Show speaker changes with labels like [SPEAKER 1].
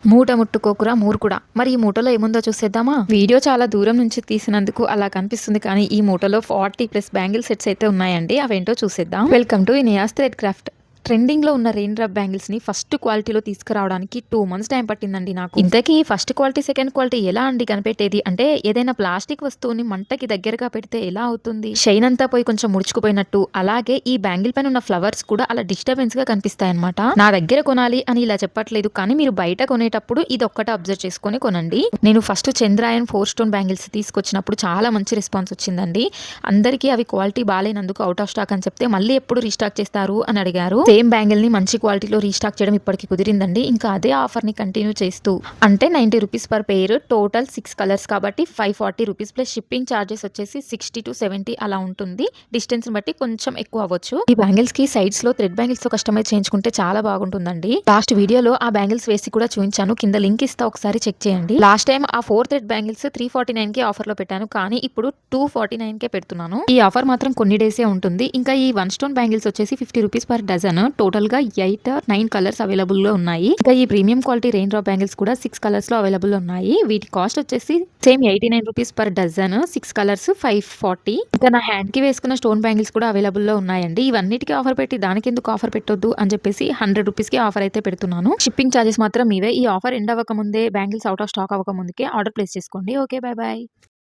[SPEAKER 1] మూట ముట్టుకోకురా మూర్ఖుడా. మరి ఈ మూటలో ఏముందో చూసేద్దామా? వీడియో చాలా దూరం నుంచి తీసినందుకు అలా కనిపిస్తుంది కానీ ఈ మూటలో 40+ బ్యాంగిల్ సెట్స్ అయితే ఉన్నాయండి. అవేంటో చూసేద్దాం. Welcome to Iniyas thread craft. Trending లో ఉన్న రెయిన్ డ్రాప్ బ్యాంగిల్స్ ని ఫస్ట్ క్వాలిటీలో తీసుకురావడానికి 2 months టైం పట్టిందండి నాకు. ఇంతకీ ఫస్ట్ క్వాలిటీ సెకండ్ క్వాలిటీ ఎలా అండి కనిపెట్టేది? అంటే ఏదైనా ప్లాస్టిక్ వస్తువుని మంటకి దగ్గరగా పెడితే ఎలా అవుతుంది? షైన్ అంతా పోయి కొంచెం ముడుచుకుపోయినట్టు, అలాగే ఈ బ్యాంగిల్ పైన ఉన్న ఫ్లవర్స్ కూడా అలా డిస్టర్బెన్స్ గా కనిపిస్తాయి అనమాట. నా దగ్గర కొనాలి అని ఇలా చెప్పట్లేదు, కానీ మీరు బయట కొనేటప్పుడు ఇది ఒక్కటే అబ్జర్వ్ చేసుకుని కొనండి. నేను ఫస్ట్ చంద్రాయన్ 4 stone బ్యాంగిల్స్ తీసుకొచ్చినప్పుడు చాలా మంచి రెస్పాన్స్ వచ్చిందండి. అందరికీ అవి క్వాలిటీ బాగాలేనందుకు అవుట్ ఆఫ్ స్టాక్ అని చెప్తే మళ్ళీ ఎప్పుడు రీస్టాక్ చేస్తారు అని అడిగారు. సేమ్ బ్యాంగిల్ ని మంచి క్వాలిటీలో రీస్టాక్ చేయడం ఇప్పటికి కుదిరిందండి. ఇంకా అదే ఆఫర్ ని కంటిన్యూ చేస్తూ, అంటే 90 rupees per pair, total 6 colours కాబట్టి 540 rupees ప్లస్ షిప్పింగ్ చార్జెస్ వచ్చేసి 60 to 70 అలా ఉంటుంది. డిస్టెన్స్ బట్టి కొంచెం ఎక్కువ అవ్వచ్చు. ఈ బ్యాంగిల్స్ కి సైడ్స్ లో థ్రెడ్ బ్యాంగిల్స్ తో కస్టమైజ్ చేయించుకుంటే చాలా బాగుంటుందండి. లాస్ట్ వీడియోలో ఆ బ్యాంగిల్స్ వేసి కూడా చూపించాను, కింద లింక్ ఇస్తా, ఒకసారి చెక్ చేయండి. లాస్ట్ టైం ఆ 4 thread బ్యాంగిల్స్ 349 కి ఆఫర్ లో పెట్టాను, కానీ ఇప్పుడు 249 కే పెడుతున్నాను. ఈ ఆఫర్ మాత్రం కొన్ని డేసే ఉంటుంది. ఇంకా ఈ 1 stone బ్యాంగిల్స్ వచ్చేసి 50 rupees పర్ డజన్. టోటల్ గా 8 or 9 కలర్స్ అవైలబుల్ లో ఉన్నాయి. ఇంకా ఈ premium quality rain drop bangles కూడా 6 కలర్స్ లో అవైలబుల్ ఉన్నాయి. వీటి కాస్ట్ వచ్చేసి same 89 rupees per dozen, 6 colours 540. ఇంకా నా హ్యాండ్ కి వేసుకున్న స్టోన్ బ్యాంగిల్స్ కూడా అవైలబుల్ లో ఉన్నాయండి. ఇవన్నిటికీ ఆఫర్ పెట్టి దానికి ఎందుకు ఆఫర్ పెట్టొద్దు అని చెప్పేసి 100 rupees కి ఆఫర్ అయితే పెడుతున్నాను. షిప్పింగ్ చార్జెస్ మాత్రం మీవే. ఈ ఆఫర్ ఎండ్ అవ్వక ముందే, బ్యాంగిల్స్ అవుట్ ఆఫ్ స్టాక్ అవ్వక ముందుకే ఆర్డర్ ప్లేస్ చేసుకోండి. Okay, by by.